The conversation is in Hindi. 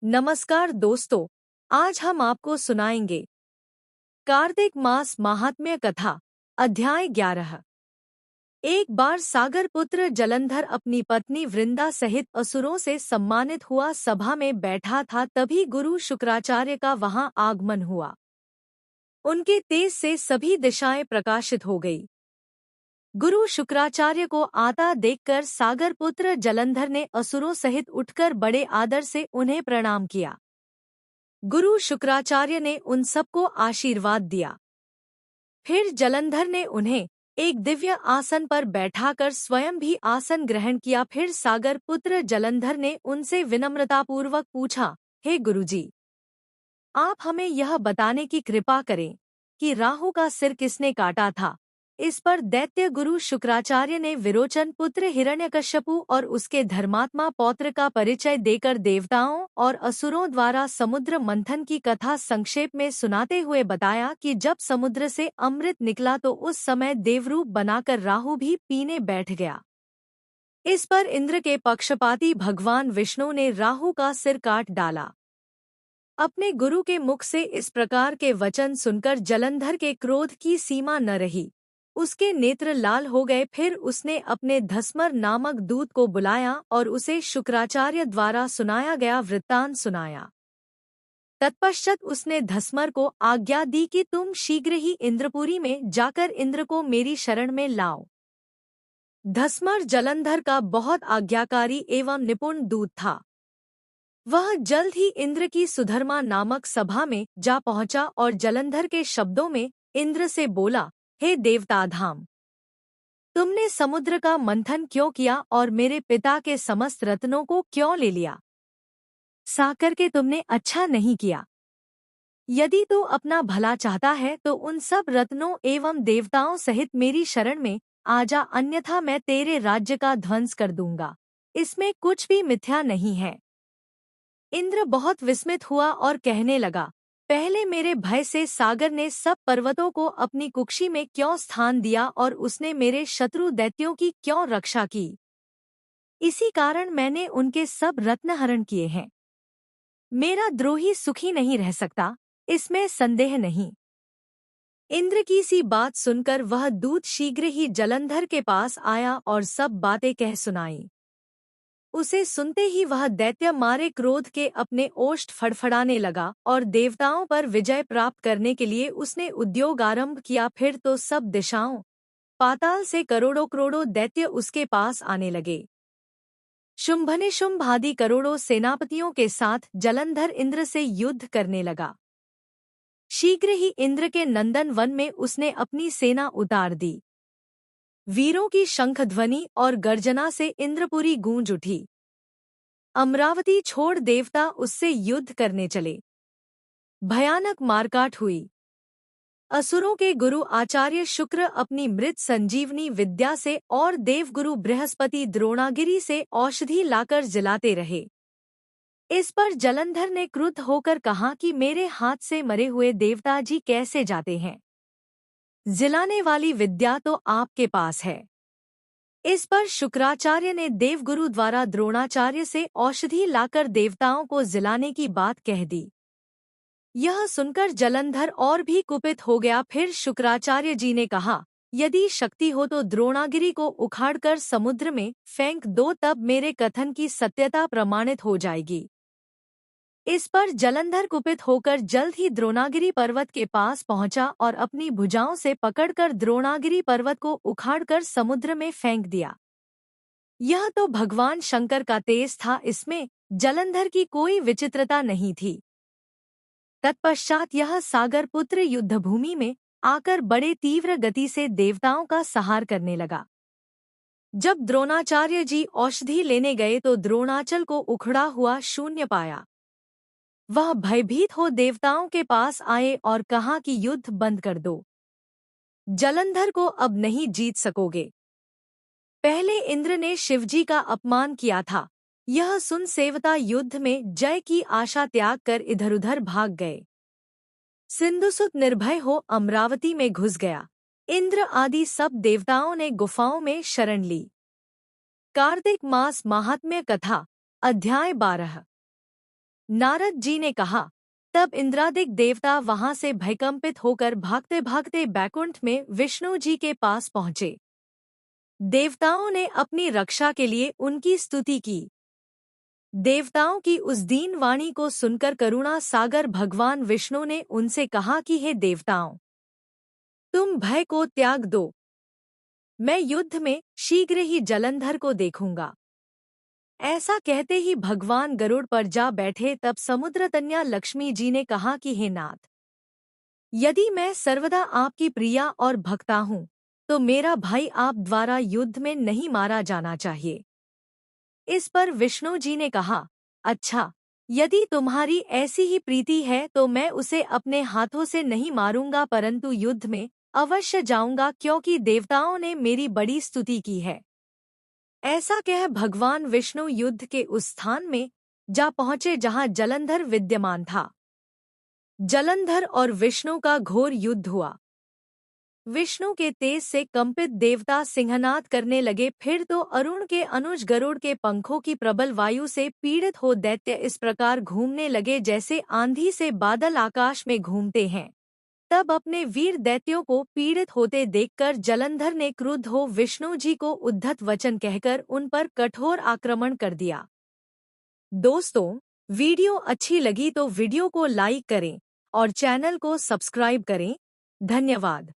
नमस्कार दोस्तों, आज हम आपको सुनाएंगे कार्तिक मास महात्म्य कथा अध्याय 11। एक बार सागर पुत्र जलंधर अपनी पत्नी वृंदा सहित असुरों से सम्मानित हुआ सभा में बैठा था, तभी गुरु शुक्राचार्य का वहां आगमन हुआ। उनके तेज से सभी दिशाएं प्रकाशित हो गई। गुरु शुक्राचार्य को आता देखकर सागर पुत्र जलंधर ने असुरों सहित उठकर बड़े आदर से उन्हें प्रणाम किया। गुरु शुक्राचार्य ने उन सबको आशीर्वाद दिया। फिर जलंधर ने उन्हें एक दिव्य आसन पर बैठाकर स्वयं भी आसन ग्रहण किया। फिर सागर पुत्र जलंधर ने उनसे विनम्रतापूर्वक पूछा, हे गुरुजी, आप हमें यह बताने की कृपा करें कि राहु का सिर किसने काटा था। इस पर दैत्य गुरु शुक्राचार्य ने विरोचन पुत्र हिरण्यकश्यपु और उसके धर्मात्मा पौत्र का परिचय देकर देवताओं और असुरों द्वारा समुद्र मंथन की कथा संक्षेप में सुनाते हुए बताया कि जब समुद्र से अमृत निकला तो उस समय देवरूप बनाकर राहु भी पीने बैठ गया। इस पर इंद्र के पक्षपाती भगवान विष्णु ने राहु का सिर काट डाला। अपने गुरु के मुख से इस प्रकार के वचन सुनकर जलंधर के क्रोध की सीमा न रही। उसके नेत्र लाल हो गए। फिर उसने अपने धस्मर नामक दूत को बुलाया और उसे शुक्राचार्य द्वारा सुनाया गया वृत्तांत सुनाया। तत्पश्चात उसने धस्मर को आज्ञा दी कि तुम शीघ्र ही इंद्रपुरी में जाकर इंद्र को मेरी शरण में लाओ। धस्मर जलंधर का बहुत आज्ञाकारी एवं निपुण दूत था। वह जल्द ही इंद्र की सुधर्मा नामक सभा में जा पहुंचा और जलंधर के शब्दों में इंद्र से बोला, हे देवताधाम, तुमने समुद्र का मंथन क्यों किया और मेरे पिता के समस्त रत्नों को क्यों ले लिया? साकर के तुमने अच्छा नहीं किया। यदि तू अपना भला चाहता है तो उन सब रत्नों एवं देवताओं सहित मेरी शरण में आजा, अन्यथा मैं तेरे राज्य का ध्वंस कर दूंगा। इसमें कुछ भी मिथ्या नहीं है। इंद्र बहुत विस्मित हुआ और कहने लगा, पहले मेरे भय से सागर ने सब पर्वतों को अपनी कुक्षी में क्यों स्थान दिया और उसने मेरे शत्रु दैत्यों की क्यों रक्षा की? इसी कारण मैंने उनके सब रत्न हरण किए हैं। मेरा द्रोही सुखी नहीं रह सकता, इसमें संदेह नहीं। इंद्र की सी बात सुनकर वह दूत शीघ्र ही जलंधर के पास आया और सब बातें कह सुनाई। उसे सुनते ही वह दैत्य मारे क्रोध के अपने ओष्ठ फड़फड़ाने लगा और देवताओं पर विजय प्राप्त करने के लिए उसने उद्योग आरंभ किया। फिर तो सब दिशाओं पाताल से करोड़ों करोड़ों दैत्य उसके पास आने लगे। शुंभनिशुंभ आदि करोड़ों सेनापतियों के साथ जलंधर इंद्र से युद्ध करने लगा। शीघ्र ही इंद्र के नंदन वन में उसने अपनी सेना उतार दी। वीरों की शंख ध्वनि और गर्जना से इंद्रपुरी गूंज उठी। अमरावती छोड़ देवता उससे युद्ध करने चले। भयानक मारकाट हुई। असुरों के गुरु आचार्य शुक्र अपनी मृत संजीवनी विद्या से और देवगुरु बृहस्पति द्रोणागिरी से औषधि लाकर जिलाते रहे। इस पर जलंधर ने क्रुद्ध होकर कहा कि मेरे हाथ से मरे हुए देवता जी कैसे जाते हैं? जिलाने वाली विद्या तो आपके पास है। इस पर शुक्राचार्य ने देवगुरु द्वारा द्रोणाचार्य से औषधि लाकर देवताओं को जिलाने की बात कह दी। यह सुनकर जलंधर और भी कुपित हो गया। फिर शुक्राचार्य जी ने कहा, यदि शक्ति हो तो द्रोणागिरी को उखाड़कर समुद्र में फेंक दो, तब मेरे कथन की सत्यता प्रमाणित हो जाएगी। इस पर जलंधर कुपित होकर जल्द ही द्रोणागिरी पर्वत के पास पहुंचा और अपनी भुजाओं से पकड़कर द्रोणागिरी पर्वत को उखाड़कर समुद्र में फेंक दिया। यह तो भगवान शंकर का तेज था, इसमें जलंधर की कोई विचित्रता नहीं थी। तत्पश्चात यह सागर पुत्र युद्धभूमि में आकर बड़े तीव्र गति से देवताओं का संहार करने लगा। जब द्रोणाचार्य जी औषधि लेने गए तो द्रोणाचल को उखड़ा हुआ शून्य पाया। वह भयभीत हो देवताओं के पास आए और कहा कि युद्ध बंद कर दो। जलंधर को अब नहीं जीत सकोगे। पहले इंद्र ने शिवजी का अपमान किया था। यह सुन सेवता युद्ध में जय की आशा त्याग कर इधर-उधर भाग गए। सिंधुसुत निर्भय हो अमरावती में घुस गया। इंद्र आदि सब देवताओं ने गुफाओं में शरण ली। कार्तिक मास महात्म्य कथा अध्याय 12। नारद जी ने कहा। तब इंद्रादिक देवता वहां से भयकंपित होकर भागते भागते बैकुंठ में विष्णु जी के पास पहुंचे। देवताओं ने अपनी रक्षा के लिए उनकी स्तुति की। देवताओं की उस दीन वाणी को सुनकर करुणा सागर भगवान विष्णु ने उनसे कहा कि हे देवताओं, तुम भय को त्याग दो। मैं युद्ध में शीघ्र ही जलंधर को देखूंगा। ऐसा कहते ही भगवान गरुड़ पर जा बैठे। तब समुद्रतन्या लक्ष्मी जी ने कहा कि हे नाथ, यदि मैं सर्वदा आपकी प्रिया और भक्ता हूँ तो मेरा भाई आप द्वारा युद्ध में नहीं मारा जाना चाहिए। इस पर विष्णु जी ने कहा, अच्छा, यदि तुम्हारी ऐसी ही प्रीति है तो मैं उसे अपने हाथों से नहीं मारूंगा, परंतु युद्ध में अवश्य जाऊंगा, क्योंकि देवताओं ने मेरी बड़ी स्तुति की है। ऐसा कह भगवान विष्णु युद्ध के उस स्थान में जा पहुंचे जहां जलंधर विद्यमान था। जलंधर और विष्णु का घोर युद्ध हुआ। विष्णु के तेज से कंपित देवता सिंहनाद करने लगे। फिर तो अरुण के अनुज गरुड़ के पंखों की प्रबल वायु से पीड़ित हो दैत्य इस प्रकार घूमने लगे जैसे आंधी से बादल आकाश में घूमते हैं। तब अपने वीर दैत्यों को पीड़ित होते देखकर जलंधर ने क्रुद्ध हो विष्णु जी को उद्धत वचन कहकर उन पर कठोर आक्रमण कर दिया। दोस्तों, वीडियो अच्छी लगी तो वीडियो को लाइक करें और चैनल को सब्सक्राइब करें। धन्यवाद।